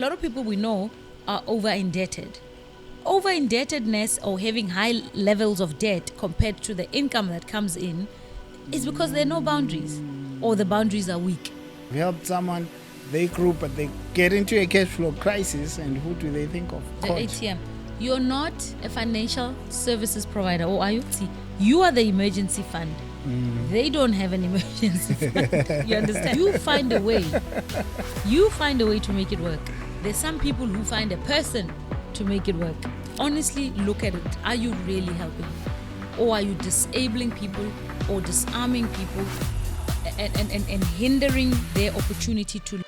A lot of people we know are over-indebted. Over-indebtedness or having high levels of debt compared to the income that comes in is because there are no boundaries or the boundaries are weak. We helped someone, they grew, but they get into a cash flow crisis, and who do they think of? The Coach. ATM. You're not a financial services provider, or are you? See, you are the emergency fund. They don't have an emergency fund. You understand? You find a way. You find a way to make it work. There's some people who find a person to make it work. Honestly, look at it. Are you really helping? Or are you disabling people or disarming people and hindering their opportunity to?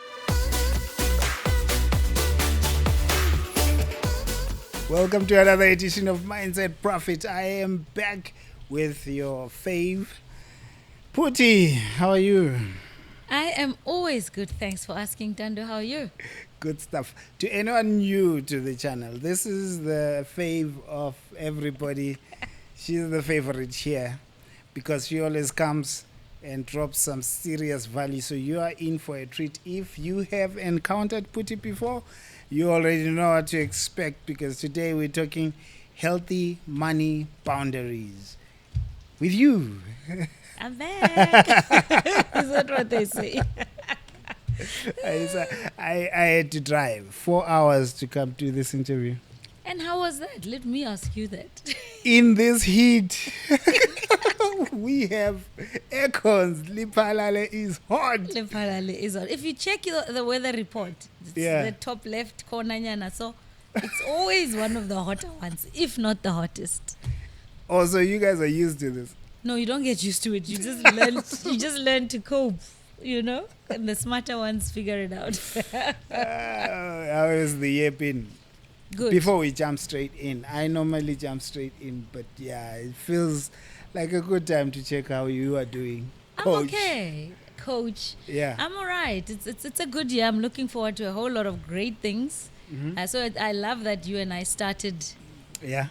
Welcome to another edition of Mindset Profit. I am back with your fave, Phuti. How are you? I am always good. Thanks for asking, Tando. How are you? Good stuff. To anyone new to the channel, this is the fave of everybody. She's the favorite here because she always comes and drops some serious value. So you are in for a treat. If you have encountered Phuti before, you already know what to expect, because today we're talking healthy money boundaries with you. I'm back. Is that what they say? I had to drive 4 hours to come to this interview. And how was that? Let me ask you that. In this heat, we have aircons. Lipalale is hot. Lephalale is on. If you check the weather report, it's Yeah. the top left corner, nyana, so it's always one of the hotter ones, if not the hottest. Also, you guys are used to this. No, you don't get used to it. You just learn. You just learn to cope. You know, and the smarter ones figure it out. How is the year been? Good. Before we jump straight in, I normally jump straight in, but yeah, it feels like a good time to check how you are doing, I'm Coach. okay, Coach. Yeah. I'm all right. It's a good year. I'm looking forward to a whole lot of great things. So I love that you and I started Yeah.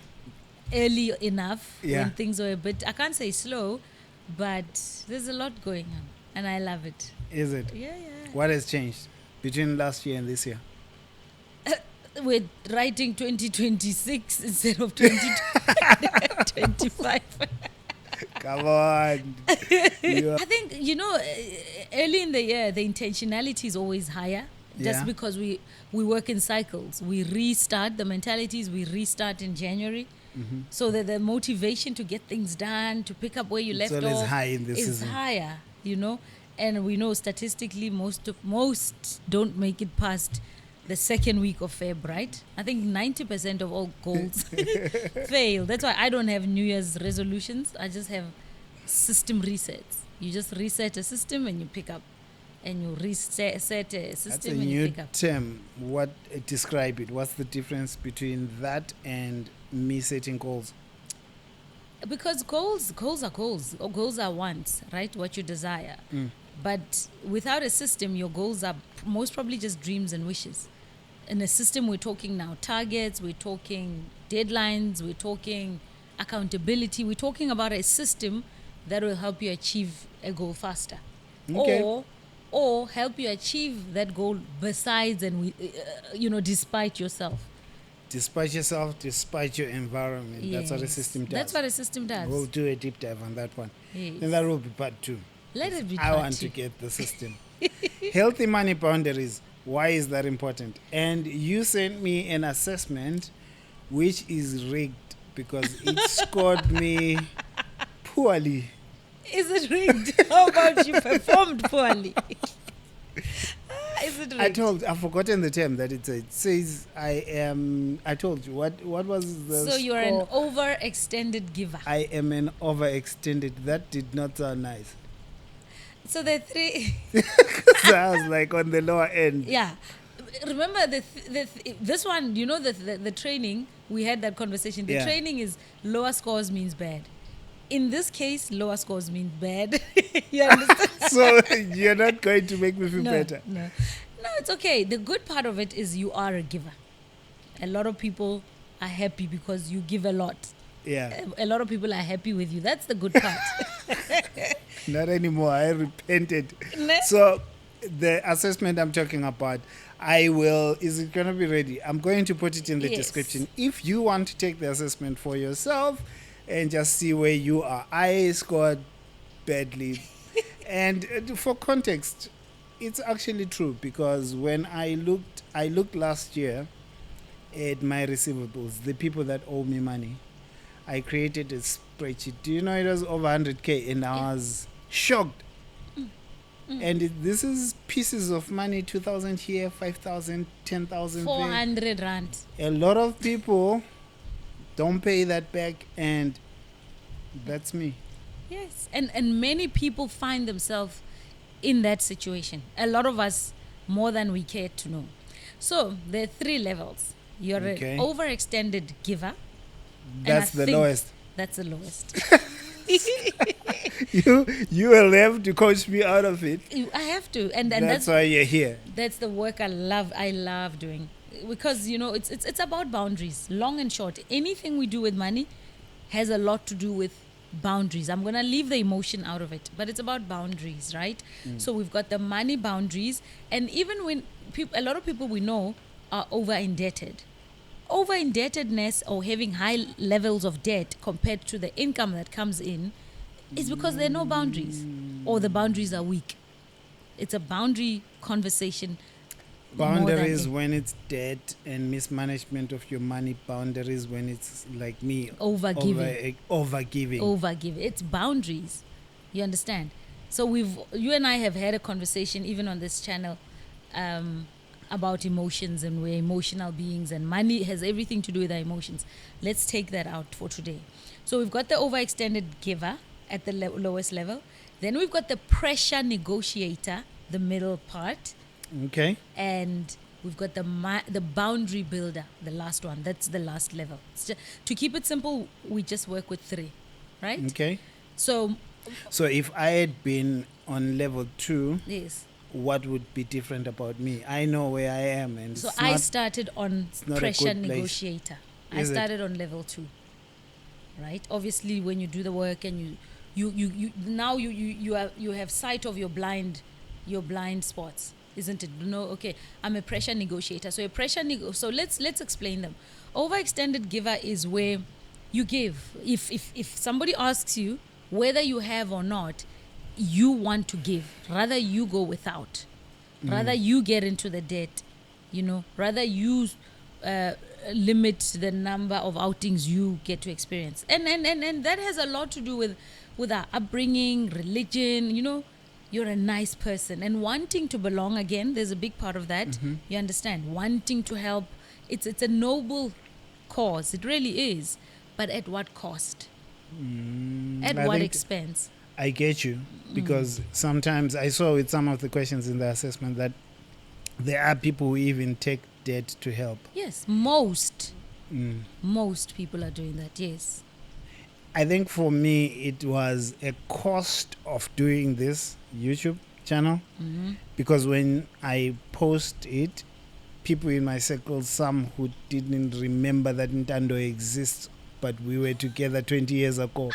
early enough Yeah. when things were a bit, I can't say slow, but there's a lot going on and I love it. Is it? Yeah. What has changed between last year and this year? We're writing 2026 instead of 2025. Come on. You are- I think, early in the year, the intentionality is always higher. Just Yeah. because we work in cycles. We restart, the mentalities we restart in January. So that the motivation to get things done, to pick up where you It's left always off, high in this is season. higher, And we know statistically most don't make it past the second week of Feb, right? I think 90% of all goals fail. That's why I don't have New Year's resolutions. I just have system resets. You just reset a system and you pick up. And you reset a system That's a and you new pick up. term. Describe it? What's the difference between that and me setting goals? Because goals are goals. Or goals are wants, right? What you desire. But without a system, your goals are most probably just dreams and wishes. In a system, we're talking now targets, we're talking deadlines, we're talking accountability. We're talking about a system that will help you achieve a goal faster. Okay. Or help you achieve that goal besides and, despite yourself. Despite yourself, despite your environment. That's what a Yes. system does. That's what a system does. We'll do a deep dive on that one. Yes. And that will be part 2. Let it be I part want to 2. get the system. Healthy money boundaries. Why is that important? And you sent me an assessment which is rigged because it scored me poorly. Is it rigged? How about you performed poorly? Is it rigged? I've forgotten the term that it says I told you what was the So you're an score? overextended giver. I am an overextended. That did not sound nice. So the three, So I was like on the lower end. yeah. Remember this one, the training, we had that conversation. The Yeah. training is lower scores means bad. In this case, lower scores mean bad. You understand? So you're not going to make me feel better. No, it's okay. The good part of it is you are a giver. A lot of people are happy because you give a lot. Yeah. A lot of people are happy with you. That's the good part. Not anymore. I repented. Ne? So the assessment I'm talking about, I will. Is it going to be ready? I'm going to put it in the Yes. description. If you want to take the assessment for yourself and just see where you are, I scored badly. And for context, it's actually true because when I looked last year at my receivables, the people that owe me money. I created a spreadsheet. Do you know it was over 100K and I was shocked. And this is pieces of money, 2,000 here, 5,000, 10,000 there. 400 rand. A lot of people don't pay that back, and that's me. Yes. And many people find themselves in that situation. A lot of us, more than we care to know. So there are 3 levels. You're Okay. an overextended giver. That's and I the think lowest. That's the lowest. You will have to coach me out of it. I have to. And That's why you're here. That's the work I love doing, because it's about boundaries, long and short. Anything we do with money has a lot to do with boundaries. I'm going to leave the emotion out of it, but it's about boundaries, right? So we've got the money boundaries, and even when a lot of people we know are over indebted. Over indebtedness or having high levels of debt compared to the income that comes in is because there are no boundaries, or the boundaries are weak. It's a boundary conversation. Boundaries when it's debt and mismanagement of your money. Boundaries when it's like me. Overgiving. Overgiving. It's boundaries. You understand? So you and I have had a conversation even on this channel about emotions, and we're emotional beings, and money has everything to do with our emotions. Let's take that out for today. So we've got the overextended giver at the lowest level. Then we've got the pressure negotiator, the middle part. Okay. And we've got the boundary builder, the last one. That's the last level. To keep it simple, we just work with 3, right? Okay. So if I had been on level 2, yes. what would be different about me? I know where I am, and So I started on not a pressure good place. negotiator. I Is it? started on level 2, right? Obviously, when you do the work and you have sight of your blind spots, isn't it? Okay, I'm a pressure negotiator. So so let's explain them. Overextended giver is where you give. If somebody asks you whether you have or not, you want to give. Rather you go without. Rather you get into the debt. Rather you limit the number of outings you get to experience. And that has a lot to do with our upbringing, religion. You're a nice person, and wanting to belong. Again, there's a big part of that. You understand? Wanting to help. It's a noble cause. It really is. But at what cost? At I what think expense? I get you, because sometimes I saw with some of the questions in the assessment that there are people who even take debt to help. Yes, most people are doing that. Yes. I think for me it was a cost of doing this YouTube channel, because when I post it, people in my circle, some who didn't remember that Ntando exists, but we were together 20 years ago,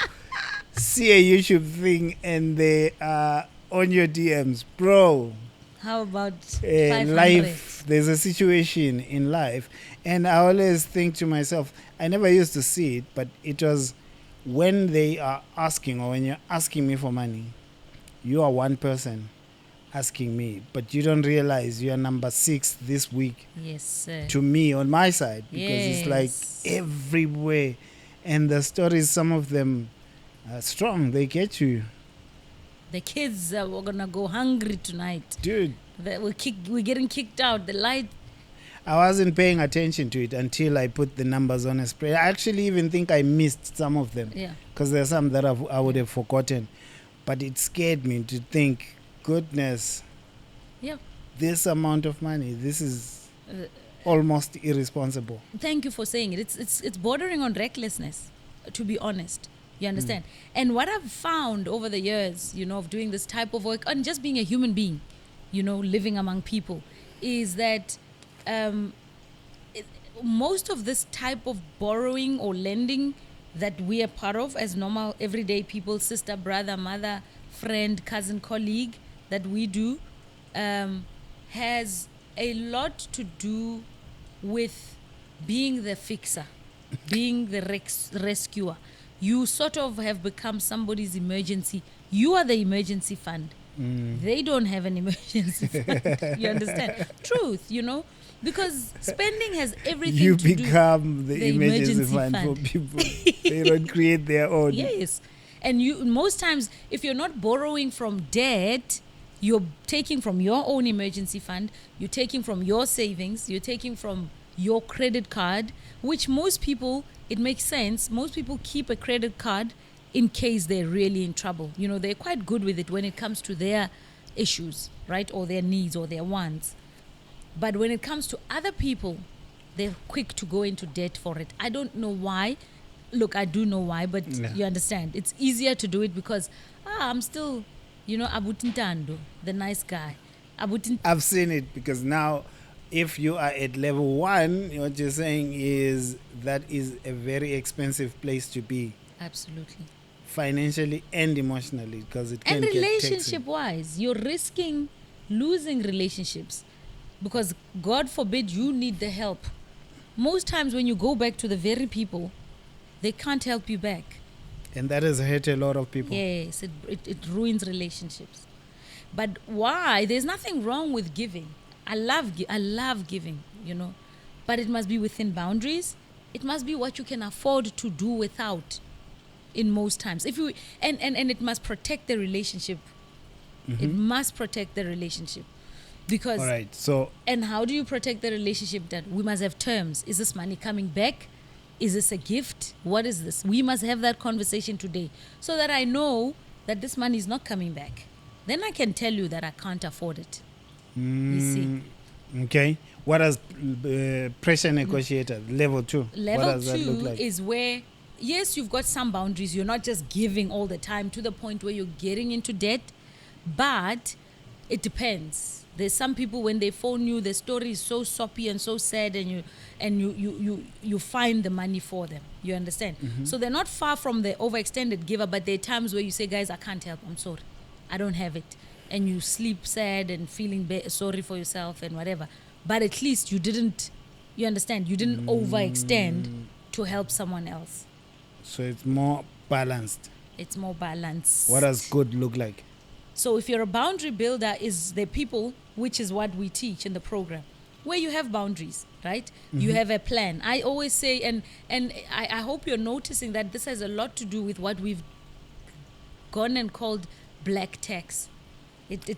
see a YouTube thing and they are on your DMs, bro. How about 500? Life, there's a situation in life, and I always think to myself, I never used to see it, but it was when they are asking, or when you're asking me for money, you are one person asking me, but you don't realize you are number 6 this week. Yes, sir. To me on my side, because it's like Yes. everywhere, and the stories, some of them are strong. They get you, The kids were gonna go hungry tonight. dude. We're getting kicked out. The light. I wasn't paying attention to it until I put the numbers on a spread. I actually even think I missed some of them, Yeah. because there are some that I would have forgotten. But it scared me to think, goodness, Yeah. this amount of money, this is almost irresponsible. Thank you for saying it. It's bordering on recklessness, to be honest. You understand? And what I've found over the years, of doing this type of work and just being a human being, living among people, is that most of this type of borrowing or lending that we are part of as normal everyday people, sister, brother, mother, friend, cousin, colleague, that we do, has a lot to do with being the fixer, being the rescuer. You sort of have become somebody's emergency. You are the emergency fund. They don't have an emergency fund. You understand? Truth, because spending has everything You to do. become the emergency fund for fund. people. They don't create their own. Yes. And most times, if you're not borrowing from debt, you're taking from your own emergency fund, you're taking from your savings, you're taking from your credit card, which most people, it makes sense, most people keep a credit card in case they're really in trouble. They're quite good with it when it comes to their issues, right? Or their needs or their wants. But when it comes to other people, they're quick to go into debt for it. I don't know why. Look, I do know why, but you understand. It's easier to do it because, I'm still, Abutintando, the nice guy. I've seen it because now, if you are at level 1, what you're saying is that is a very expensive place to be. Absolutely. Financially and emotionally, because it can and get taxing. relationship-wise, you're risking losing relationships because, God forbid, you need the help. Most times when you go back to the very people, they can't help you back. And that has hurt a lot of people. Yes, it ruins relationships. But why? There's nothing wrong with giving. I love giving, but it must be within boundaries. It must be what you can afford to do without. In most times, if you and it must protect the relationship. It must protect the relationship, because. All right. So. And how do you protect the relationship? That we must have terms. Is this money coming back? Is this a gift? What is this? We must have that conversation today, so that I know that this money is not coming back. Then I can tell you that I can't afford it. You see. Okay. What does pressure negotiator level 2? Level what does 2 that look like? is where, yes, you've got some boundaries. You're not just giving all the time to the point where you're getting into debt, but it depends. There's some people, when they phone you, the story is so soppy and so sad, and you find the money for them. You understand? So they're not far from the overextended giver, but there are times where you say, guys, I can't help. I'm sorry. I don't have it. And you sleep sad and feeling sorry for yourself and whatever. But at least you didn't overextend to help someone else. So it's more balanced. It's more balanced. What does good look like? So if you're a boundary builder, is the people, which is what we teach in the program, where you have boundaries, right? You have a plan. I always say, and I hope you're noticing that this has a lot to do with what we've gone and called black tax. It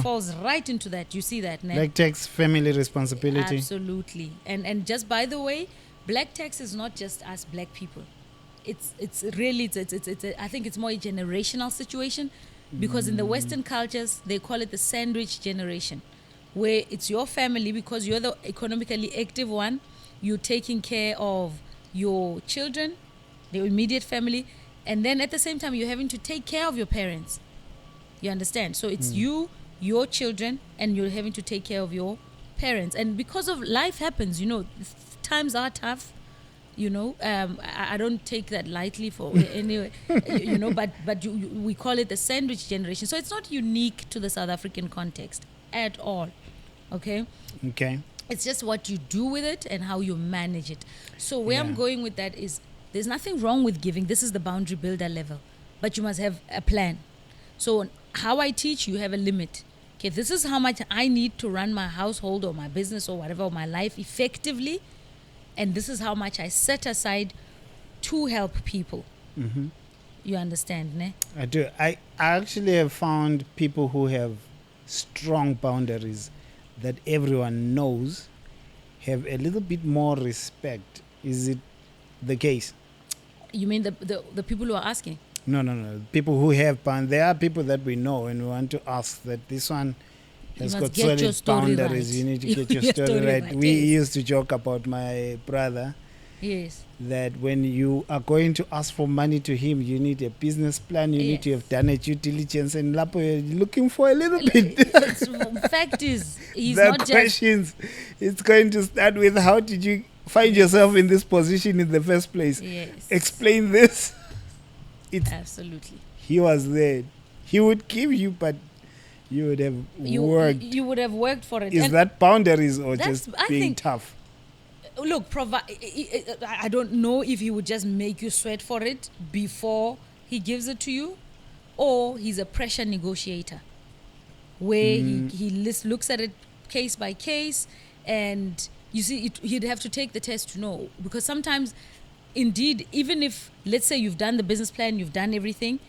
falls right into that. You see that, ne? Black tax, family responsibility. Absolutely. And just by the way, black tax is not just us black people. It's really I think it's more a generational situation, because in the Western cultures they call it the sandwich generation, where it's your family, because you're the economically active one, you're taking care of your children, the immediate family, and then at the same time you're having to take care of your parents. You understand? So it's you, your children, and you're having to take care of your parents. And because of life happens, times are tough. I don't take that lightly for anyway. But we call it the sandwich generation. So it's not unique to the South African context at all. Okay. It's just what you do with it and how you manage it. So where I'm going with that is, there's nothing wrong with giving. This is the boundary builder level, but you must have a plan. So how I teach, you have a limit. Okay, this is how much I need to run my household or my business or whatever, or my life effectively. And this is how much I set aside to help people. You understand, ne? I do. I actually have found people who have strong boundaries that everyone knows have a little bit more respect. Is it the case? You mean the people who are asking? No. People who have boundaries. There are people that we know and we want to ask that this one has got solid boundaries. Right. You need to get your story right. We used to joke about my brother. Yes. That when you are going to ask for money to him, you need a business plan. You need to have done a due diligence, and Lapo, you're looking for a little bit. Fact is, he's the not questions. It's going to start with, how did you find yourself in this position in the first place? Yes. Explain this. Absolutely. He was there. He would give you, but You would have You worked. you would have worked for it. Is And that boundaries or that's- just I being think- tough? look, I don't know if he would just make you sweat for it before he gives it to you, or he's a pressure negotiator where he looks at it case by case, and you see he'd have to take the test to know, because sometimes indeed, even if, let's say, you've done the business plan, you've done everything,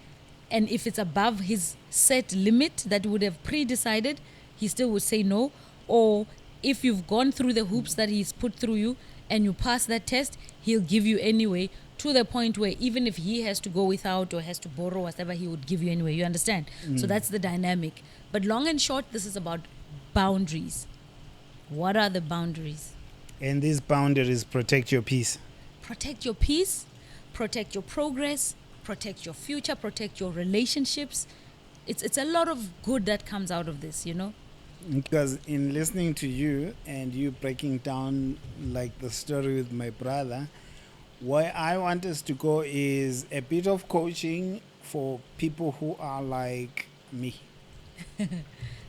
and if it's above his set limit that would have pre-decided, he still would say no. Or if you've gone through the hoops that he's put through you and you pass that test, he'll give you anyway, to the point where even if he has to go without or has to borrow whatever, he would give you anyway. You understand? So that's the dynamic. But long and short, this is about boundaries. What are the boundaries? And these boundaries protect your peace. Protect your peace, protect your progress, protect your future, protect your relationships. It's a lot of good that comes out of this, you know? Because in listening to you and you breaking down like the story with my brother, where I want us to go is a bit of coaching for people who are like me.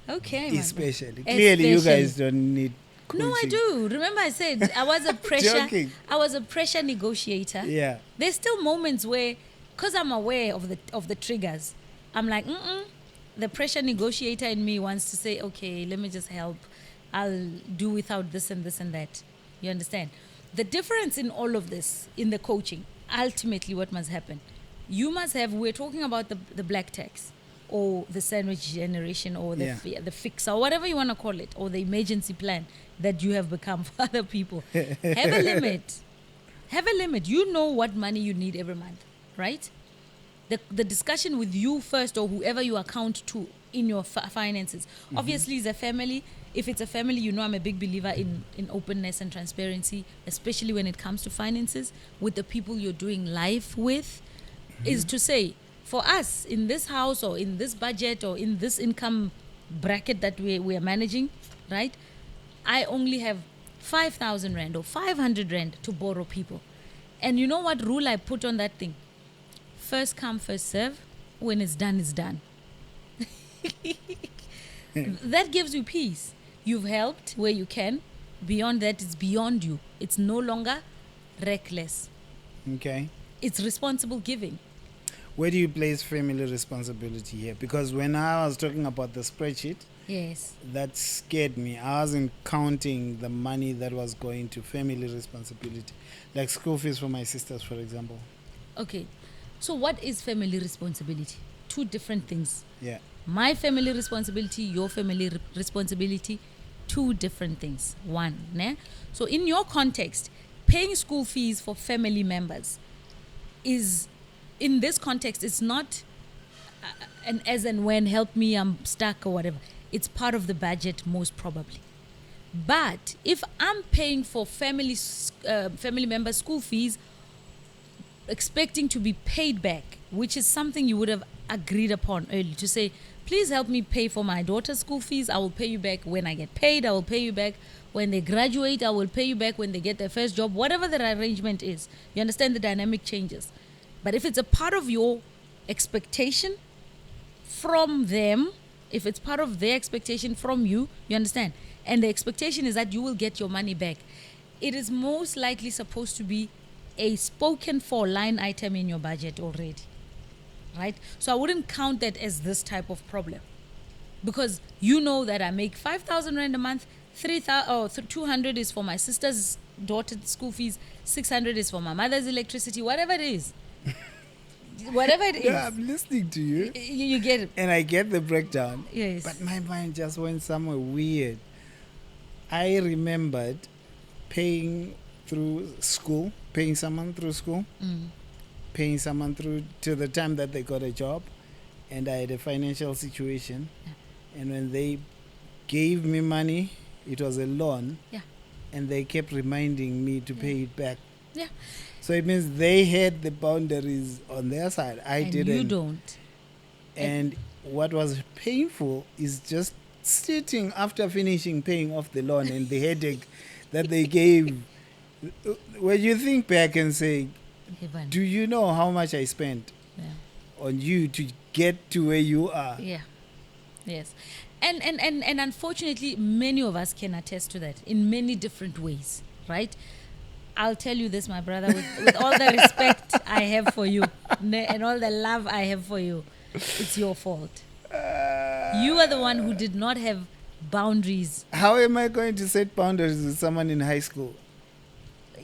Okay, my Especially. bro. Clearly you Especially. guys don't need coaching. No, I do. Remember I said I was a Joking. pressure negotiator. Yeah. There's still moments where, because I'm aware of the triggers, I'm like, the pressure negotiator in me wants to say, okay, let me just help. I'll do without this and this and that. You understand? The difference in all of this, in the coaching, ultimately what must happen, you must have, we're talking about the black tax or the sandwich generation or the, Yeah. the fix or whatever you want to call it, or the emergency plan that you have become for other people. Have a limit. Have a limit. You know what money you need every month, right? The discussion with you first, or whoever you account to in your finances. Obviously, as a family, if it's a family, you know I'm a big believer in openness and transparency, especially when it comes to finances with the people you're doing life with, is to say, for us in this house or in this budget or in this income bracket that we are managing, right? I only have 5,000 Rand or 500 Rand to borrow people. And you know what rule I put on that thing? First come, first serve. When it's done, it's done. That gives you peace. You've helped where you can. Beyond that, it's beyond you. It's no longer reckless. Okay. It's responsible giving. Where do you place family responsibility here? Because when I was talking about the spreadsheet, Yes. that scared me. I wasn't counting the money that was going to family responsibility, like school fees for my sisters, for example. Okay. So what is family responsibility? Two different things. Yeah. My family responsibility, your family responsibility, two different things. One, né? So in your context, paying school fees for family members is, in this context, it's not an as and when, help me, I'm stuck or whatever. It's part of the budget most probably. But if I'm paying for family members' school fees, expecting to be paid back, which is something you would have agreed upon early, to say, please help me pay for my daughter's school fees. I will pay you back when I get paid. I will pay you back when they graduate. I will pay you back when they get their first job, whatever the arrangement is. You understand the dynamic changes. But if it's a part of your expectation from them, if it's part of their expectation from you, you understand? And the expectation is that you will get your money back. It is most likely supposed to be a spoken for line item in your budget already, right? So I wouldn't count that as this type of problem, because you know that I make 5,000 Rand a month, 200 is for my sister's daughter's school fees, 600 is for my mother's electricity, whatever it is. Whatever it is. Yeah, I'm listening to you. You get it. And I get the breakdown. Yes. But my mind just went somewhere weird. I remembered paying through school, paying someone through school, paying someone through to the time that they got a job, and I had a financial situation. Yeah. And when they gave me money, it was a loan. Yeah. And they kept reminding me to pay it back. Yeah. So it means they had the boundaries on their side. I And didn't. you don't. And what was painful is just sitting after finishing paying off the loan and the headache that they gave. When you think back and say, Heaven. do you know how much I spent Yeah. on you to get to where you are? Yeah. Yes. And unfortunately, many of us can attest to that in many different ways, right? I'll tell you this, my brother, with all the respect I have for you and all the love I have for you, it's your fault. You are the one who did not have boundaries. How am I going to set boundaries with someone in high school?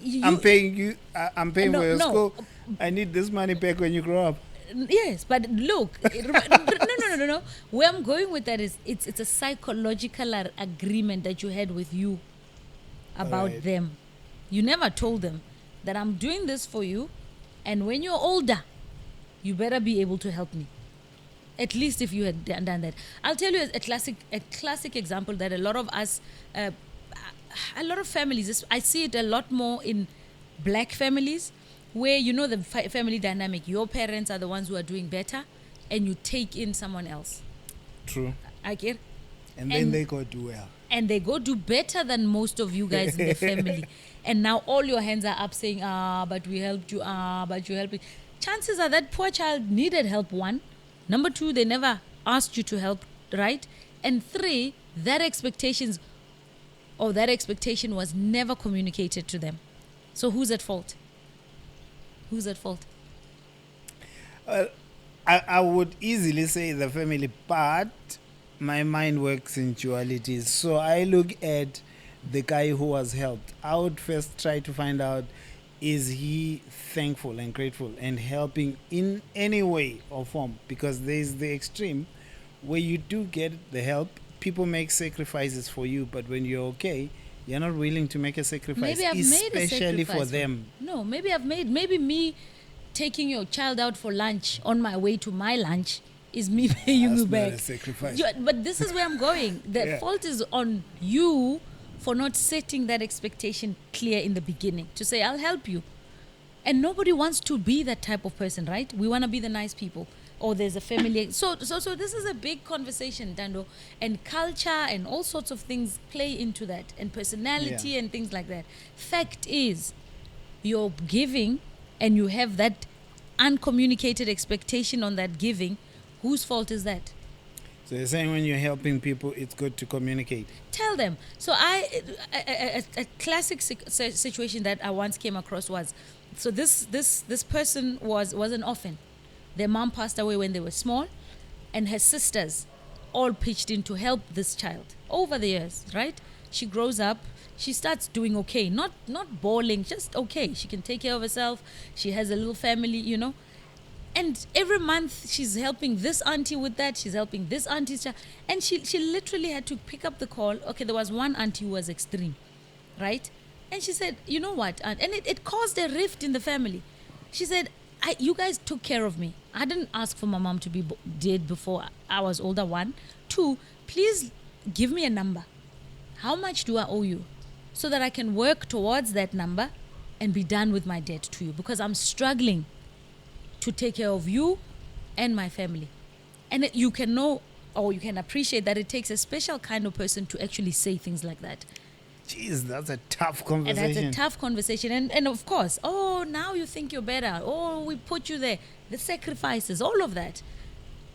You, I'm paying you. I'm paying No, for your no. school. I need this money back when you grow up. Yes, but look, no. Where I'm going with that is it's a psychological agreement that you had with you about Right. them. You never told them that I'm doing this for you, and when you're older, you better be able to help me. At least if you had done that. I'll tell you a classic example that a lot of us, a lot of families, I see it a lot more in black families, where you know the family dynamic. Your parents are the ones who are doing better, and you take in someone else. True. I get. And then And- they go do well. And they go do better than most of you guys in the family. And now all your hands are up saying, but we helped you, but you helped me. Chances are that poor child needed help, one. Number two, they never asked you to help, right? And three, that expectation was never communicated to them. So who's at fault? Who's at fault? I would easily say the family, but my mind works in dualities. So I look at the guy who was helped. I would first try to find out, is he thankful and grateful and helping in any way or form? Because there's the extreme where you do get the help, people make sacrifices for you, but when you're okay, you're not willing to make a sacrifice, Maybe I've made a especially sacrifice for them. No, maybe me taking your child out for lunch on my way to my lunch is me paying you That's not back. a sacrifice. But this is where I'm going. The Yeah. fault is on you for not setting that expectation clear in the beginning. To say, I'll help you. And nobody wants to be that type of person, right? We want to be the nice people. Or there's a family. So this is a big conversation, Dando. And culture and all sorts of things play into that. And personality Yeah. and things like that. Fact is, you're giving and you have that uncommunicated expectation on that giving. Whose fault is that? So you're saying when you're helping people, it's good to communicate. Tell them. So a classic situation that I once came across was, so this person was an orphan. Their mom passed away when they were small, and her sisters all pitched in to help this child over the years, right? She grows up, she starts doing okay, not bawling, just okay. She can take care of herself. She has a little family, you know. And every month she's helping this auntie with that, she's helping this auntie's child. And she literally had to pick up the call. Okay, there was one auntie who was extreme, right? And she said, you know what, aunt? And it caused a rift in the family. She said, you guys took care of me. I didn't ask for my mom to be dead before I was older, one. Two, please give me a number. How much do I owe you? So that I can work towards that number and be done with my debt to you. Because I'm struggling to take care of you and my family. And you can know, or you can appreciate that it takes a special kind of person to actually say things like that. Jeez, that's a tough And conversation. that's a tough conversation. And of course, now you think you're better. We put you there. The sacrifices, all of that.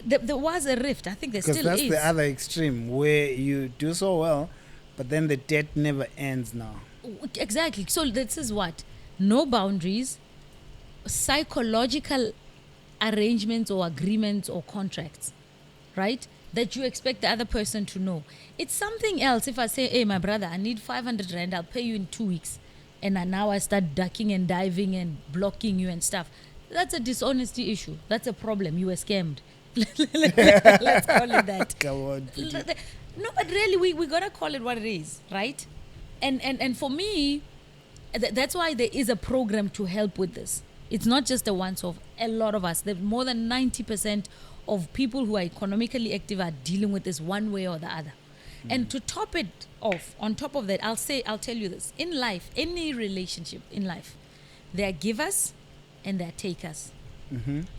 There was a rift. I think there Because still that's is. the other extreme where you do so well, but then the debt never ends now. Exactly. So this is what? No boundaries, psychological arrangements or agreements or contracts, right? That you expect the other person to know. It's something else if I say, hey, my brother, I need 500 Rand, I'll pay you in 2 weeks. And now I start ducking and diving and blocking you and stuff. That's a dishonesty issue. That's a problem. You were scammed. Let's call it that. Come on, Phuti. No, but really, we got to call it what it is, right? And for me, that's why there is a program to help with this. It's not just a once-off. A lot of us, more than 90% of people who are economically active are dealing with this one way or the other. And to top it off, on top of that, I'll tell you this. In life, any relationship in life, there are givers and there are takers.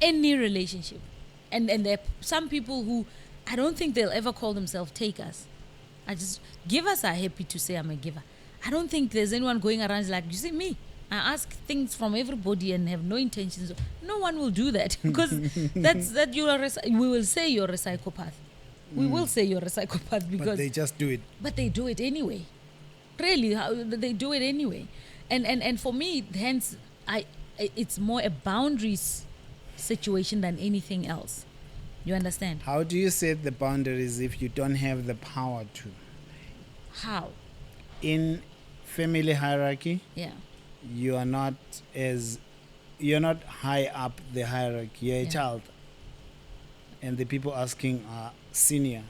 Any relationship. And there are some people who I don't think they'll ever call themselves takers. Givers are happy to say I'm a giver. I don't think there's anyone going around like, you see me, I ask things from everybody and have no intentions. No one will do that because we will say you're a psychopath. We will say you're a psychopath because But they just do it. but they do it anyway. Really, they do it anyway. And for me, hence, it's more a boundaries situation than anything else. You understand? How do you set the boundaries if you don't have the power to? How? In family hierarchy, Yeah. you're not high up the hierarchy. You're a Yeah. child. And the people asking are senior,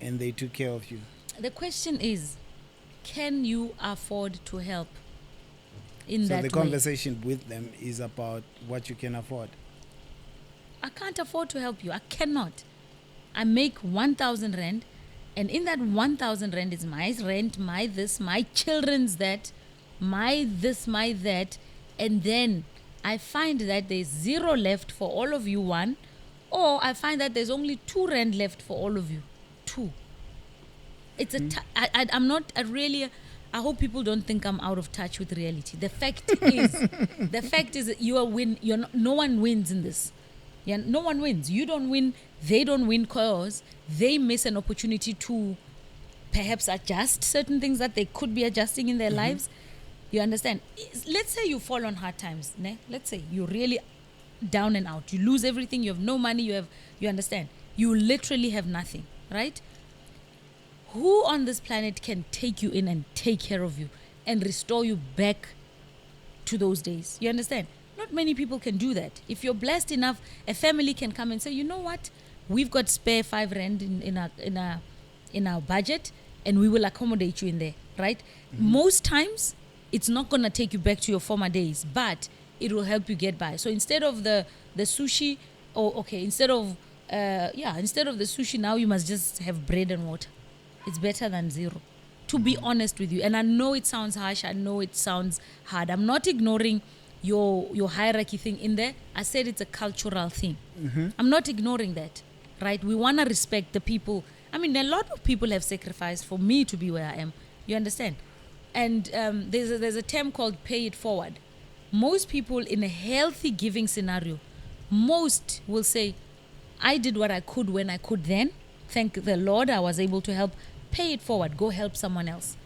and they took care of you. The question is, can you afford to help in So that the way? conversation with them is about what you can afford. I can't afford to help you. I cannot. I make 1,000 rand, and in that 1,000 rand is my rent, my this, my children's that, my this, my that, and then I find that there's 0 left for all of you, one, or I find that there's only 2 rand left for all of you, 2. It's I'm not a really. I hope people don't think I'm out of touch with reality. The fact is, that you are win. You're not, no one wins in this. Yeah, no one wins. You don't win. They don't win because they miss an opportunity to perhaps adjust certain things that they could be adjusting in their lives. You understand? Let's say you fall on hard times. Ne? Let's say you're really down and out. You lose everything. You have no money. You understand? You literally have nothing, right? Who on this planet can take you in and take care of you and restore you back to those days? You understand? Not many people can do that. If you're blessed enough, a family can come and say, you know what? We've got spare 5 rand in our budget, and we will accommodate you in there, right? Most times, it's not going to take you back to your former days, but it will help you get by. So instead of the sushi, instead of the sushi, now you must just have bread and water. It's better than 0, to be honest with you. And I know it sounds harsh. I know it sounds hard. I'm not ignoring your hierarchy thing in there. I said it's a cultural thing. I'm not ignoring that, right? We want to respect the people. I mean, a lot of people have sacrificed for me to be where I am. You understand? And there's a term called pay it forward. Most people in a healthy giving scenario, most will say, I did what I could when I could then. Thank the Lord I was able to help. Pay it forward. Go help someone else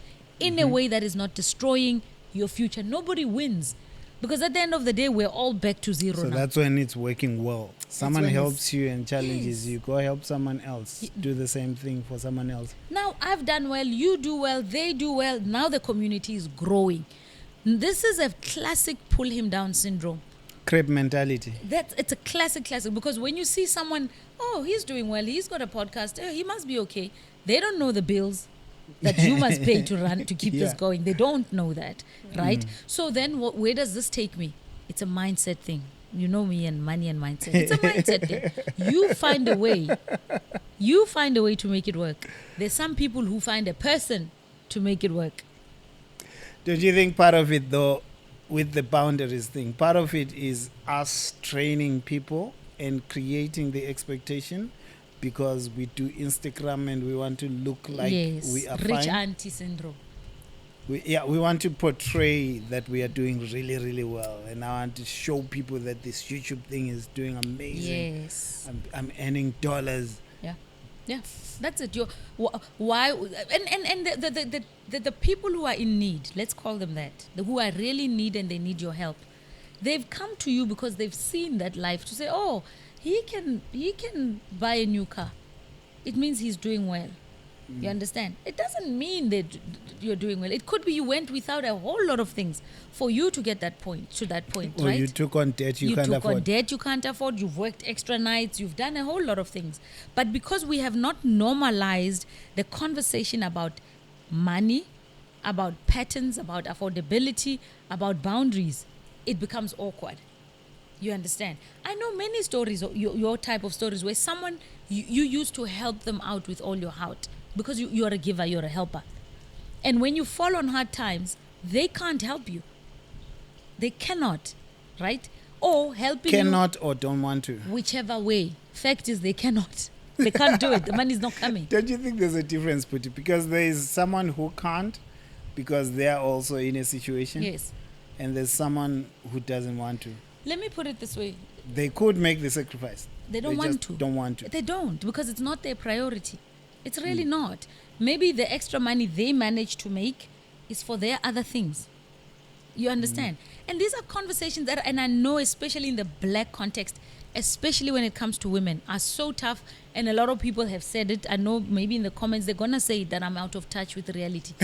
in a way that is not destroying your future. Nobody wins. Because at the end of the day, we're all back to 0 So now. that's when it's working well. Someone when helps you and challenges Yes. you. Go help someone else. Do the same thing for someone else. Now, I've done well, you do well, they do well. Now the community is growing. This is a classic pull him down syndrome. Crepe mentality. It's a classic because when you see someone, oh, he's doing well, he's got a podcast, oh, he must be okay. They don't know the bills that you must pay to keep this going. They don't know that, right? So then where does this take me? It's a mindset thing. You know me and money and mindset. It's a mindset thing. You find a way. You find a way to make it work. There's some people who find a person to make it work. Don't you think part of it, though, with the boundaries thing, part of it is us training people and creating the expectation, because we do Instagram and we want to look like we are rich fine. auntie syndrome. We want to portray that we are doing really, really well, and I want to show people that this YouTube thing is doing amazing. Yes. I'm earning dollars. Yeah, that's it. Why? And the people who are in need, let's call them that, who are really in need and they need your help, they've come to you because they've seen that life to say, oh, he can buy a new car. It means he's doing well. You understand? It doesn't mean that you're doing well. It could be you went without a whole lot of things for you to get to that point, Or right? you took on debt you can't took afford. on debt you can't afford. You've worked extra nights. You've done a whole lot of things. But because we have not normalized the conversation about money, about patterns, about affordability, about boundaries, it becomes awkward. You understand? I know many stories, your type of stories, where someone, you used to help them out with all your heart because you're a giver, you're a helper. And when you fall on hard times, they can't help you. They cannot, right? Or helping Cannot or don't want to. you, whichever way. Fact is, they cannot. They can't do it. The money's not coming. Don't you think there's a difference, Phuti? Because there is someone who can't because they are also in a situation. Yes. And there's someone who doesn't want to. Let me put it this way. They could make the sacrifice. They don't want just to. don't want to. They don't, because it's not their priority. It's really not. Maybe the extra money they manage to make is for their other things. You understand? And these are conversations that, and I know especially in the black context, especially when it comes to women, are so tough. And a lot of people have said it. I know maybe in the comments they're going to say that I'm out of touch with reality.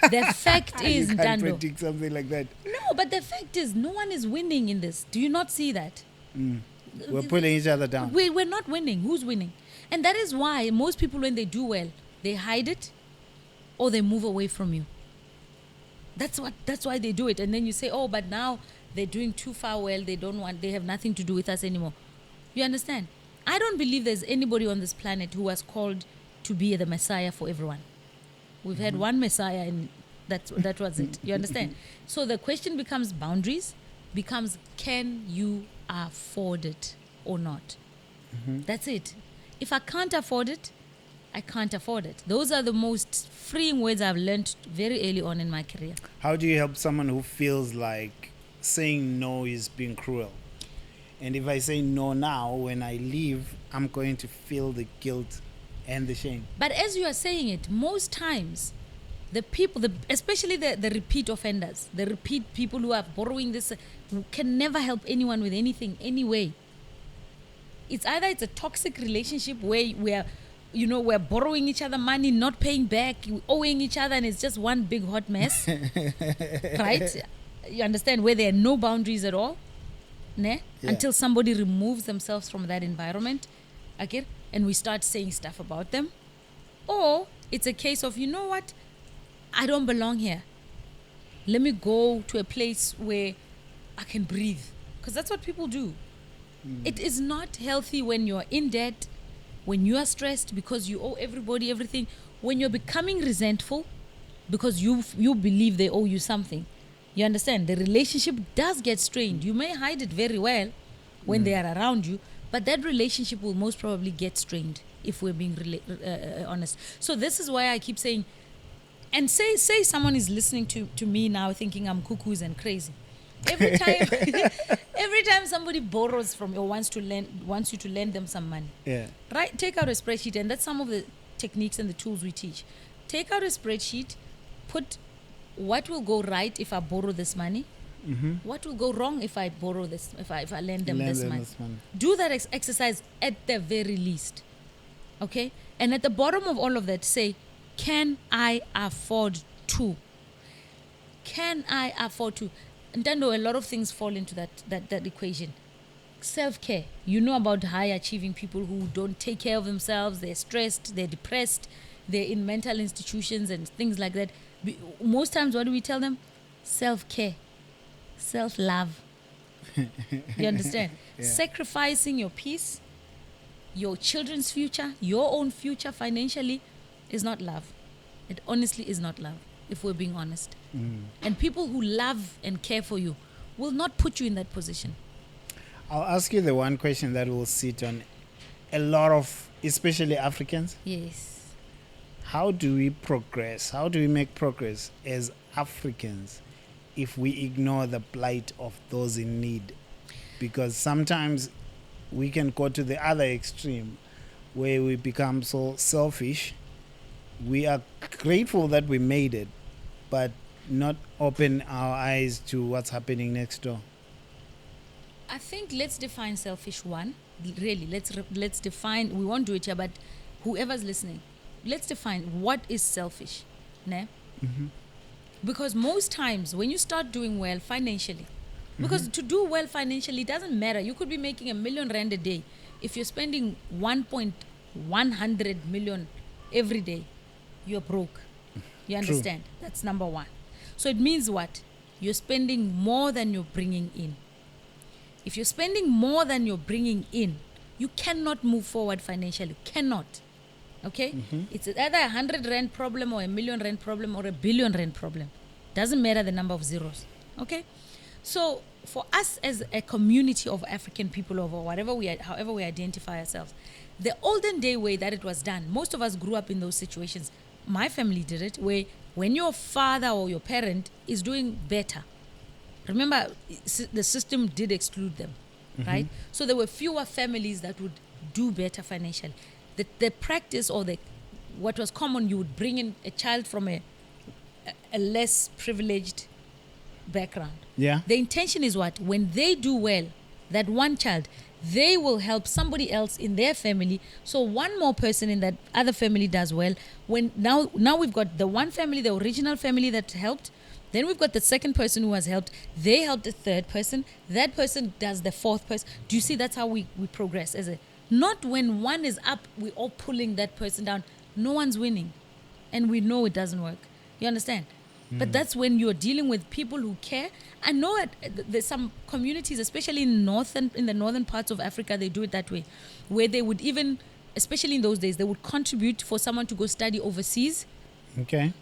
The fact is, you can't Dando. predict something like that. No, but the fact is no one is winning in this. Do you not see that? We're pulling each other down. We're not winning. Who's winning? And that is why most people, when they do well, they hide it or they move away from you. That's why they do it. And then you say, oh, but now they're doing too far well. They have nothing to do with us anymore. You understand? I don't believe there's anybody on this planet who was called to be the Messiah for everyone. We've had one Messiah and that was it. You understand? So the question becomes boundaries, becomes can you afford it or not? That's it. If I can't afford it, I can't afford it. Those are the most freeing words I've learned very early on in my career. How do you help someone who feels like saying no is being cruel? And if I say no now, when I leave, I'm going to feel the guilt and the shame. But as you are saying it, most times, the people, especially the repeat offenders, the repeat people who are borrowing this, who can never help anyone with anything, anyway. It's either it's a toxic relationship where we're borrowing each other money, not paying back, owing each other, and it's just one big hot mess. Right? You understand? Where there are no boundaries at all. Ne? Yeah. Until somebody removes themselves from that environment. Okay? And we start saying stuff about them. Or it's a case of, you know what? I don't belong here. Let me go to a place where I can breathe. Because that's what people do. It is not healthy when you're in debt, when you are stressed because you owe everybody everything, when you're becoming resentful because you believe they owe you something. You understand? The relationship does get strained. You may hide it very well when they are around you, but that relationship will most probably get strained if we're being honest. So this is why I keep saying, and say someone is listening to me now thinking I'm cuckoos and crazy. Every time somebody borrows from you or wants you to lend them some money, right? Take out a spreadsheet, and that's some of the techniques and the tools we teach. Take out a spreadsheet, put what will go right if I borrow this money, what will go wrong if I borrow this, if I lend them this money. Do that exercise at the very least, okay? And at the bottom of all of that, say, can I afford to? Can I afford to? And then a lot of things fall into that equation. Self-care. You know about high achieving people who don't take care of themselves. They're stressed. They're depressed. They're in mental institutions and things like that. Most times, what do we tell them? Self-care. Self-love. You understand? Yeah. Sacrificing your peace, your children's future, your own future financially is not love. It honestly is not love, if we're being honest. And people who love and care for you will not put you in that position. I'll ask you the one question that will sit on a lot of, especially Africans. Yes. How do we progress? How do we make progress as Africans if we ignore the plight of those in need? Because sometimes we can go to the other extreme where we become so selfish. We are grateful that we made it, but not open our eyes to what's happening next door. I think let's define selfish one. Really, let's define. We won't do it here, but whoever's listening, let's define what is selfish. Ne? Because most times when you start doing well financially, because to do well financially doesn't matter. You could be making R1 million a day. If you're spending 1.100 million every day, you're broke. You understand? True. That's number one. So it means what? You're spending more than you're bringing in. If you're spending more than you're bringing in, you cannot move forward financially. Cannot. Okay? It's either a 100 rand problem or R1 million problem or R1 billion problem. Doesn't matter the number of zeros. Okay? So for us as a community of African people or whatever however we identify ourselves, the olden day way that it was done, most of us grew up in those situations. My family did it, where when your father or your parent is doing better, remember the system did exclude them, right? So there were fewer families that would do better financially. The practice or what was common, you would bring in a child from a less privileged background. Yeah. The intention is what? When they do well, that one child, they will help somebody else in their family. So one more person in that other family does well. When now we've got the one family, the original family that helped. Then we've got the second person who has helped. They help the third person. That person does the fourth person. Do you see? That's how we progress. Not when one is up, we're all pulling that person down. No one's winning. And we know it doesn't work. You understand? But that's when you're dealing with people who care. I know there's some communities, especially in the northern parts of Africa, they do it that way, where they would even, especially in those days, they would contribute for someone to go study overseas. Okay.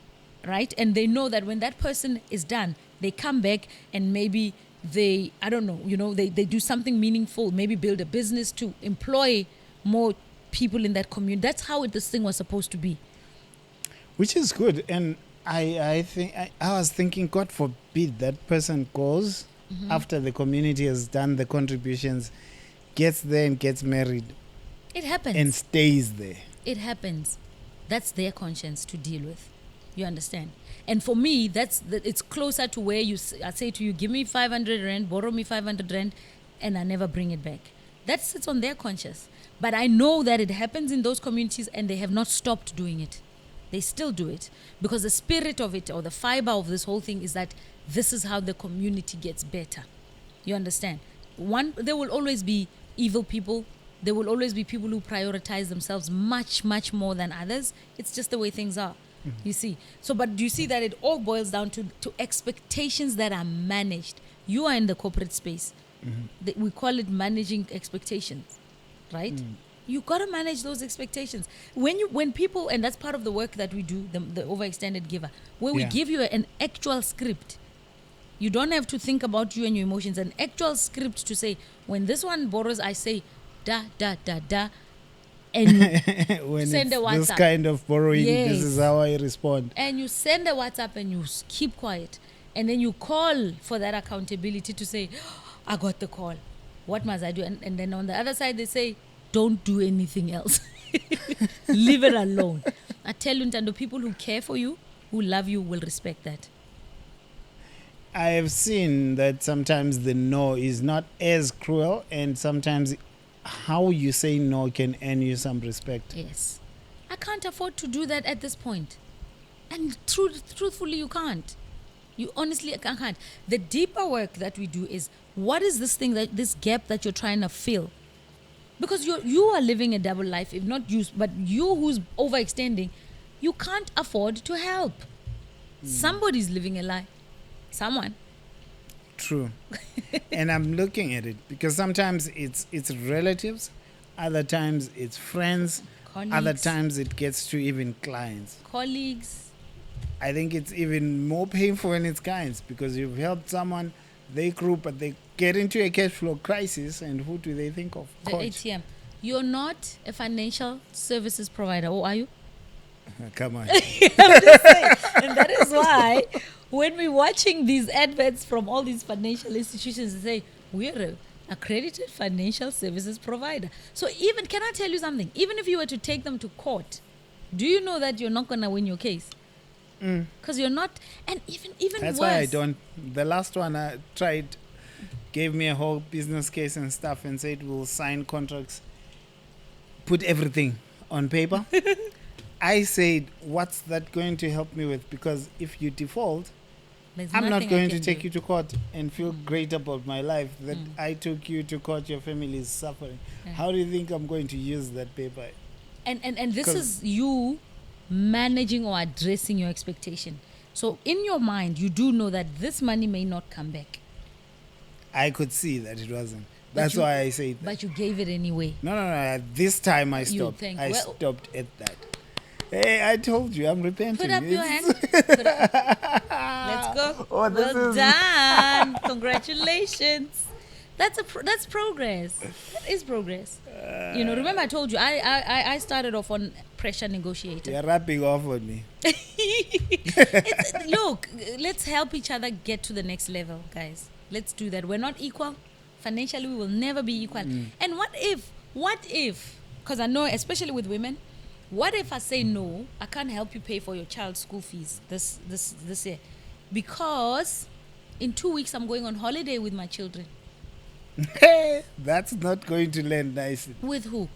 Right? And they know that when that person is done, they come back and maybe they do something meaningful, maybe build a business to employ more people in that community. That's how this thing was supposed to be. Which is good. And I think I was thinking, God forbid that person goes after the community has done the contributions, gets there and gets married. It happens. And stays there. It happens. That's their conscience to deal with. You understand? And for me, it's closer to where I say to you, give me 500 rand, borrow me 500 rand, and I never bring it back. That sits on their conscience. But I know that it happens in those communities and they have not stopped doing it. They still do it because the spirit of it or the fiber of this whole thing is that this is how the community gets better. You understand? There will always be evil people. There will always be people who prioritize themselves much, much more than others. It's just the way things are. You see? So, but do you see that it all boils down to expectations that are managed? You are in the corporate space. We call it managing expectations, right? You got to manage those expectations. When people, and that's part of the work that we do, the Overextended Giver, where we give you an actual script. You don't have to think about you and your emotions. An actual script to say, when this one borrows, I say, da, da, da, da. And when send a WhatsApp. This kind of borrowing, Yes. This is how I respond. And you send a WhatsApp and you keep quiet. And then you call for that accountability to say, I got the call. What must I do? And then on the other side, they say, don't do anything else. Leave it alone. I tell you, Ntando, people who care for you, who love you, will respect that. I have seen that sometimes the no is not as cruel, and sometimes how you say no can earn you some respect. Yes. I can't afford to do that at this point. And truthfully, you can't. You honestly can't. The deeper work that we do is, what is this gap that you're trying to fill? Because you are living a double life, if not you, but you who's overextending, you can't afford to help. Somebody's living a lie. Someone. True. And I'm looking at it because sometimes it's relatives, other times it's friends, Colleagues. other times it gets to even clients. Colleagues. I think it's even more painful when it's clients because you've helped someone, they grew, but they get into a cash flow crisis, and who do they think of? The Coach. ATM. You're not a financial services provider, or are you? Come on. I'm just saying. And that is why when we're watching these adverts from all these financial institutions, they say, we're an accredited financial services provider. So even, can I tell you something? Even if you were to take them to court, do you know that you're not going to win your case? Because you're not, and even That's worse. why I don't. The last one I tried gave me a whole business case and stuff and said we'll sign contracts, put everything on paper. I said, what's that going to help me with? Because if you default, There's I'm not nothing I going to can take do. you to court and feel great about my life that I took you to court, your family is suffering. Yeah. How do you think I'm going to use that paper? And this 'Cause- is you managing or addressing your expectation. So in your mind, you do know that this money may not come back. I could see that it wasn't. But That's you- why I said that. But you gave it anyway. No. This time I You stopped. think, I well- stopped at that. Hey, I told you, I'm repenting. Put up your It's- hand. Put up. Let's go. Oh, this Well is- done. Congratulations. That's progress. That is progress. Remember I told you I started off on pressure negotiator. You're rapping off on me. Look, let's help each other get to the next level, guys. Let's do that. We're not equal. Financially, we will never be equal. And what if, because I know, especially with women, What if I say no? I can't help you pay for your child's school fees this year, because in 2 weeks I'm going on holiday with my children. That's not going to land nicely. With who?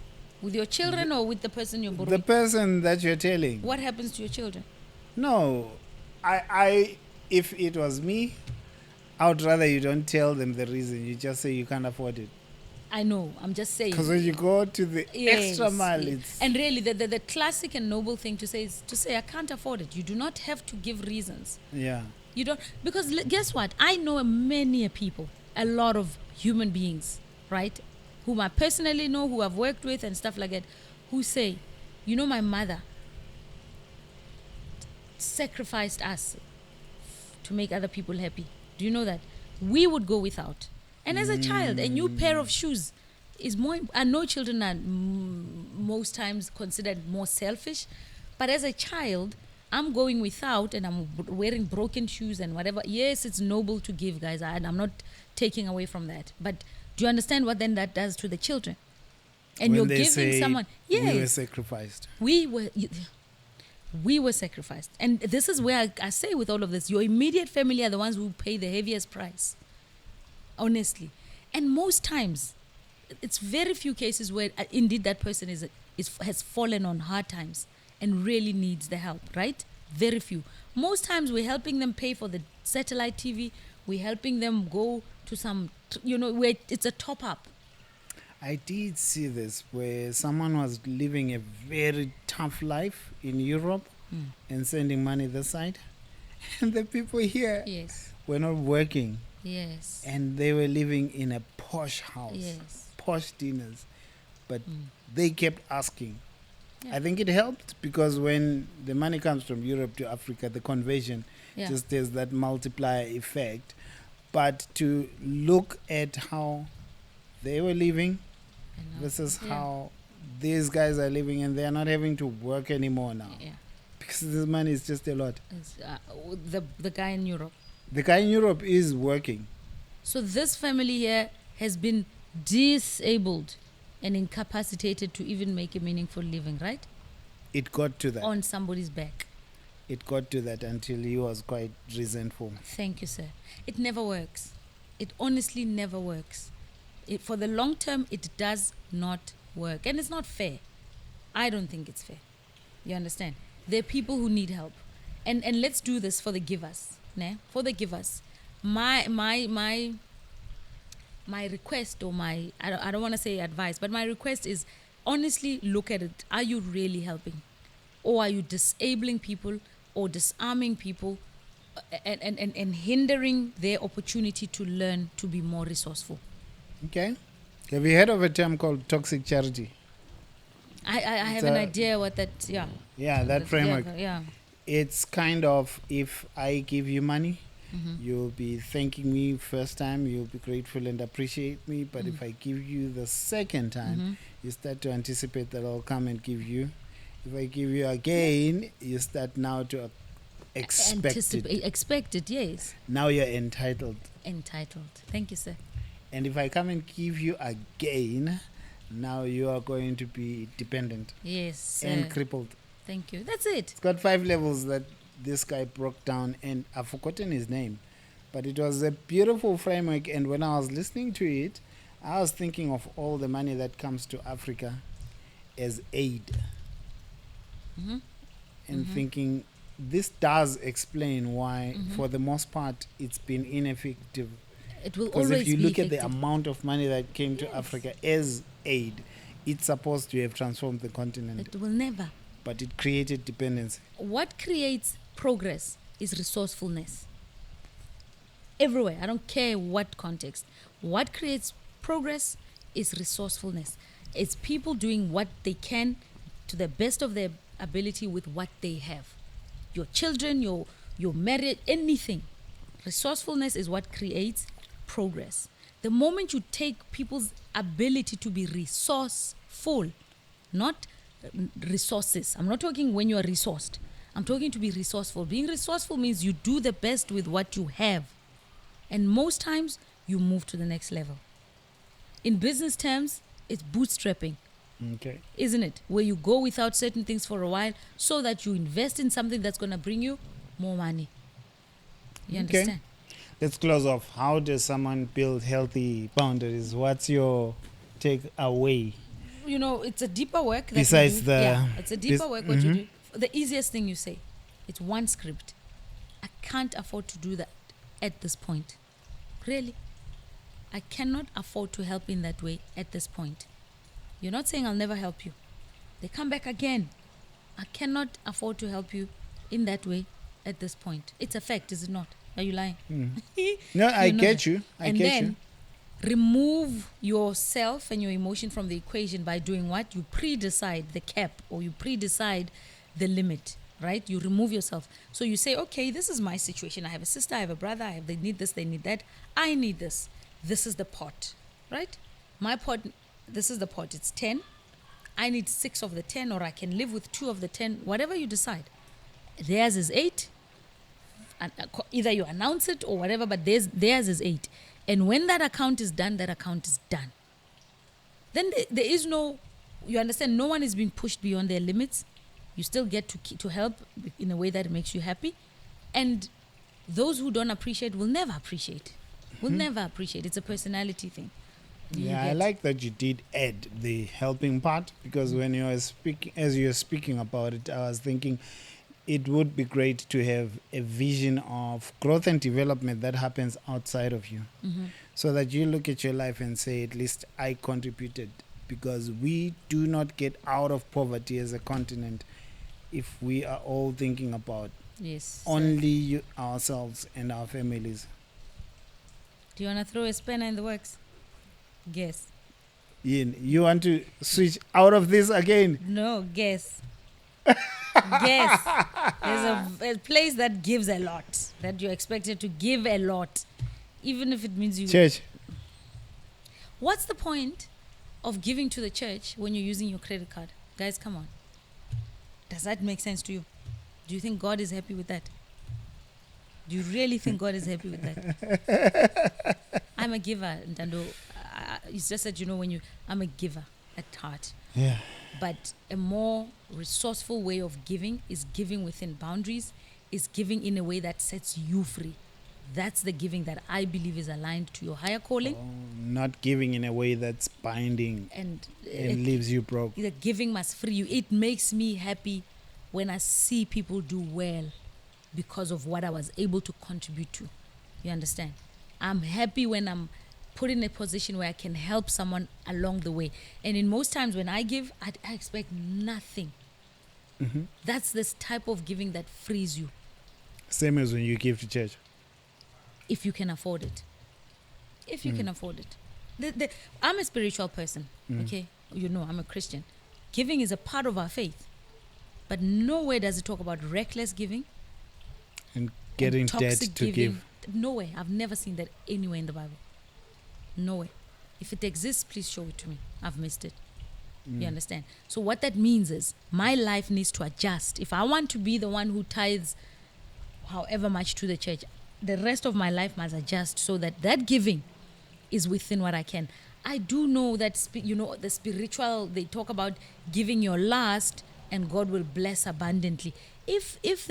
With your children or with the person you're borrowing? The person that you're telling. What happens to your children? No, if it was me, I would rather you don't tell them the reason. You just say you can't afford it. I know. I'm just saying. Because when you go to the extra mile, it's... And really, the classic and noble thing to say is to say, I can't afford it. You do not have to give reasons. Yeah. You don't, because guess what? I know many people, a lot of human beings, right, whom I personally know, who I've worked with and stuff like that, who say, you know, my mother sacrificed us to make other people happy. Do you know that? We would go without. And as a child, a new pair of shoes is more... I know children are most times considered more selfish, but as a child, I'm going without and I'm wearing broken shoes and whatever. Yes, it's noble to give, guys, and I'm not taking away from that. But do you understand what then that does to the children? And when you're they giving say someone... Yes. We were sacrificed. We were sacrificed. And this is where I say with all of this, your immediate family are the ones who pay the heaviest price. Honestly. And most times, it's very few cases where indeed that person has fallen on hard times and really needs the help, right? Very few. Most times we're helping them pay for the satellite TV. We're helping them go to some, where it's a top up. I did see this where someone was living a very tough life in Europe and sending money this side. And the people here were not working. Yes. And they were living in a posh house, posh dinners. But they kept asking. Yeah. I think it helped because when the money comes from Europe to Africa, the conversion just has that multiplier effect. But to look at how they were living versus how these guys are living, and they are not having to work anymore now. Yeah. Because this money is just a lot. The guy in Europe. The guy in Europe is working. So this family here has been disabled and incapacitated to even make a meaningful living, right? It got to that. On somebody's back. It got to that until he was quite resentful. Thank you, sir. It never works. It honestly never works. For the long term, it does not work. And it's not fair. I don't think it's fair. You understand? There are people who need help. And let's do this for the givers. For the givers. My request, or I don't want to say advice, but my request is honestly look at it. Are you really helping? Or are you disabling people or disarming people and hindering their opportunity to learn to be more resourceful? Okay. Have you heard of a term called toxic charity? I have an idea what that, Yeah, that framework. Yeah. It's kind of, if I give you money, you'll be thanking me first time, you'll be grateful and appreciate me. But if I give you the second time, you start to anticipate that I'll come and give you. If I give you again, you start now to expect it. Expect it, yes. Now you're entitled. Entitled. Thank you, sir. And if I come and give you again, now you are going to be dependent. Yes, sir. And crippled. Thank you. That's it. It's got 5 levels that this guy broke down, and I've forgotten his name. But it was a beautiful framework, and when I was listening to it, I was thinking of all the money that comes to Africa as aid. And thinking, this does explain why, for the most part, it's been ineffective. It will because always if you be look effective. at the amount of money that came to Africa as aid, it's supposed to have transformed the continent. It will never. But it created dependency. What creates progress is resourcefulness. Everywhere. I don't care what context. What creates progress is resourcefulness. It's people doing what they can to the best of their ability with what they have. Your children, your marriage, anything. Resourcefulness is what creates progress. The moment you take people's ability to be resourceful, not resources. I'm not talking when you are resourced. I'm talking to be resourceful. Being resourceful means you do the best with what you have. And most times, you move to the next level. In business terms, it's bootstrapping. Okay. Isn't it? Where you go without certain things for a while so that you invest in something that's going to bring you more money. You Okay. understand? Let's close off. How does someone build healthy boundaries? What's your take away? You know, it's a deeper work that Besides we do. the- Yeah, it's a deeper bes- work what you do. The easiest thing you say, it's one script. I can't afford to do that at this point. Really. I cannot afford to help in that way at this point. You're not saying I'll never help you. They come back again. I cannot afford to help you in that way at this point. It's a fact, is it not? Are you lying? No, I You know get that. you. I And get then you. remove yourself and your emotion from the equation by doing what? You pre-decide the cap, or you pre-decide the limit, right? You remove yourself. So you say, okay, this is my situation. I have a sister, I have a brother, they need this, they need that. I need this. This is the pot, right? My pot, this is the pot. It's 10. I need 6 of the 10, or I can live with 2 of the 10, whatever you decide. Theirs is 8. And either you announce it or whatever, but theirs is 8. And when that account is done, that account is done. Then there is no, you understand, no one is being pushed beyond their limits. You still get to help in a way that makes you happy. And those who don't appreciate will never appreciate. Will never appreciate. It's a personality thing. Yeah, I like that you did add the helping part, because when you were speaking, as you were speaking about it, I was thinking it would be great to have a vision of growth and development that happens outside of you, so that you look at your life and say, at least I contributed, because we do not get out of poverty as a continent if we are all thinking about Yes. only ourselves and our families. Do you want to throw a spanner in the works? Guess. Ian, you want to switch out of this again? No, guess. Guess. There's a place that gives a lot, that you're expected to give a lot, even if it means you. Church. What's the point of giving to the church when you're using your credit card? Guys, come on. Does that make sense to you? Do you think God is happy with that? Do you really think God is happy with that? I'm a giver, Ntando. It's just that, when I'm a giver at heart. Yeah. But a more resourceful way of giving is giving within boundaries, is giving in a way that sets you free. That's the giving that I believe is aligned to your higher calling. Not giving in a way that's binding And leaves you broke. the giving must free you. It makes me happy when I see people do well because of what I was able to contribute to. You understand? I'm happy when I'm put in a position where I can help someone along the way. And in most times when I give, I expect nothing. That's this type of giving that frees you, Same as when you give to church. if you can afford it. If you can afford it. I'm a spiritual person, okay? I'm a Christian. Giving is a part of our faith. But nowhere does it talk about reckless giving. And getting and debt toxic to giving. give. Nowhere. I've never seen that anywhere in the Bible. Nowhere. If it exists, please show it to me. I've missed it. You understand? So what that means is my life needs to adjust. If I want to be the one who tithes however much to the church, the rest of my life must adjust so that giving is within what I can. I do know that, the spiritual, they talk about giving your last and God will bless abundantly. If if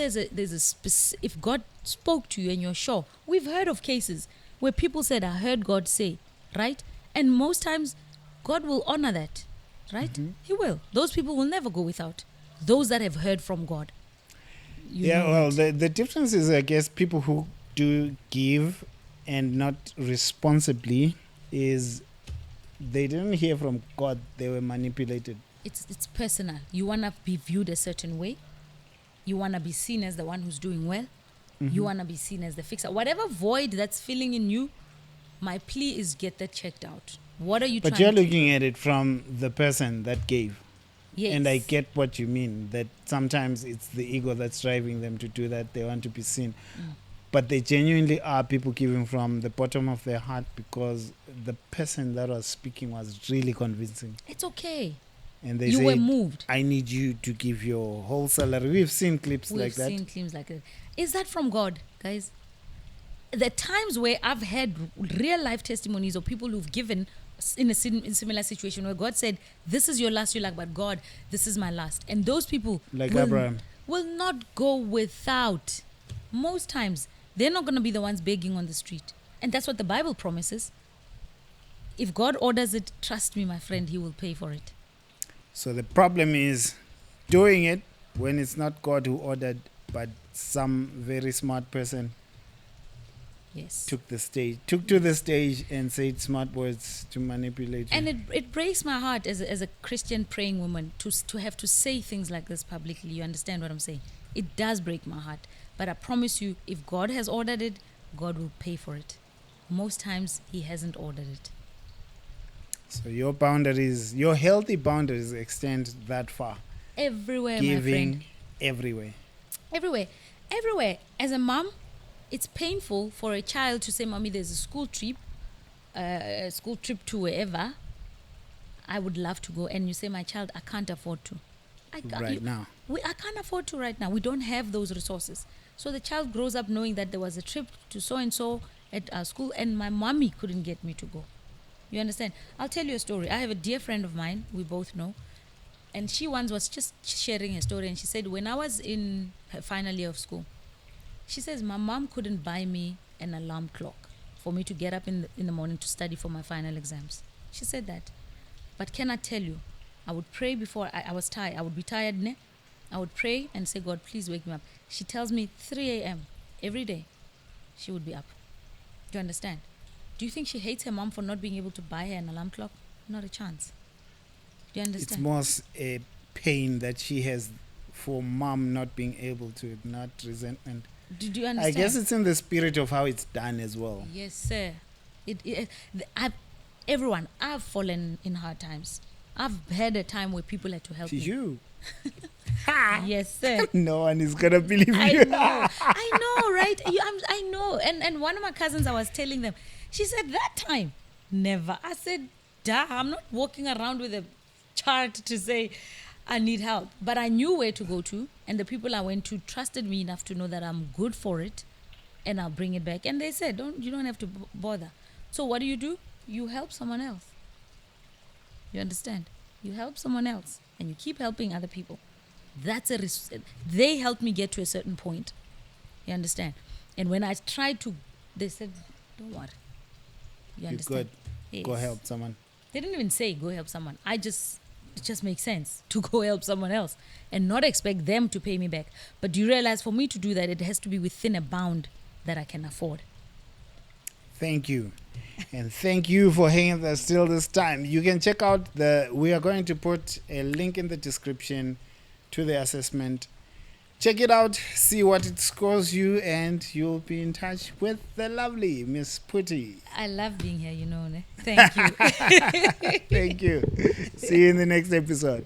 God spoke to you and you're sure, we've heard of cases where people said, I heard God say, right? And most times God will honor that, right? He will. Those people will never go without. Those that have heard from God. The difference is, I guess, people who do give and not responsibly is they didn't hear from God. They were manipulated. It's personal. You want to be viewed a certain way. You want to be seen as the one who's doing well. You want to be seen as the fixer. Whatever void that's filling in you, my plea is get that checked out. What are you But trying you're to looking at it from the person that gave. Yes. And I get what you mean, that sometimes it's the ego that's driving them to do that. They want to be seen. But they genuinely are people giving from the bottom of their heart because the person that was speaking was really convincing. It's okay. And they You were said, moved. I need you to give your whole salary. We've seen clips like that. We've seen clips like that. Is that from God, guys? the times where I've had real life testimonies of people who've given in a similar situation where God said, this is your last, you're like, but God, this is my last. And those people Like Abraham. will not go without. Most times, they're not going to be the ones begging on the street. And that's what the Bible promises. If God orders it, trust me, my friend, he will pay for it. So the problem is doing it when it's not God who ordered, but some very smart person Yes. took to the stage and said smart words to manipulate you. And it breaks my heart as a Christian praying woman to have to say things like this publicly. You understand what I'm saying? It does break my heart. But I promise you, if God has ordered it, God will pay for it. Most times, he hasn't ordered it. So your boundaries, your healthy boundaries extend that far. Everywhere, my friend. Giving everywhere. Everywhere. As a mom, it's painful for a child to say, Mommy, there's a school trip to wherever. I would love to go. And you say, my child, I can't afford to. I can't afford to right now. We don't have those resources. So the child grows up knowing that there was a trip to so-and-so at our school and my mommy couldn't get me to go. You understand? I'll tell you a story. I have a dear friend of mine, we both know. And she once was just sharing her story. And she said, when I was in her final year of school, she says, my mom couldn't buy me an alarm clock for me to get up in the morning to study for my final exams. She said that. But can I tell you, I would pray before I was tired. I would be tired, ne? I would pray and say, God, please wake me up. She tells me 3 a.m. every day, she would be up. Do you understand? Do you think she hates her mom for not being able to buy her an alarm clock? Not a chance. Do you understand? It's more a pain that she has for mom not being able to, not resentment. Do you understand? I guess it's in the spirit of how it's done as well. Yes, sir. I've fallen in hard times. I've had a time where people had to help me. You? Yes, sir. No one is going to believe you. I know, right? I know. And one of my cousins, I was telling them, she said, that time, never. I said, duh, I'm not walking around with a chart to say I need help. But I knew where to go to. And the people I went to trusted me enough to know that I'm good for it. And I'll bring it back. And they said, you don't have to bother. So what do? You help someone else. You understand? You help someone else. And you keep helping other people. They helped me get to a certain point. You understand? And when I tried to, they said, don't worry. You understand? You're good. Yes. Go help someone. They didn't even say go help someone. It just makes sense to go help someone else and not expect them to pay me back. But do you realize for me to do that, it has to be within a bound that I can afford. Thank you. And thank you for hanging there still this time. You can check out we are going to put a link in the description to the assessment. Check it out, see what it scores you, and you'll be in touch with the lovely Miss Phuti. I love being here, ne? Thank you. Thank you. See you in the next episode.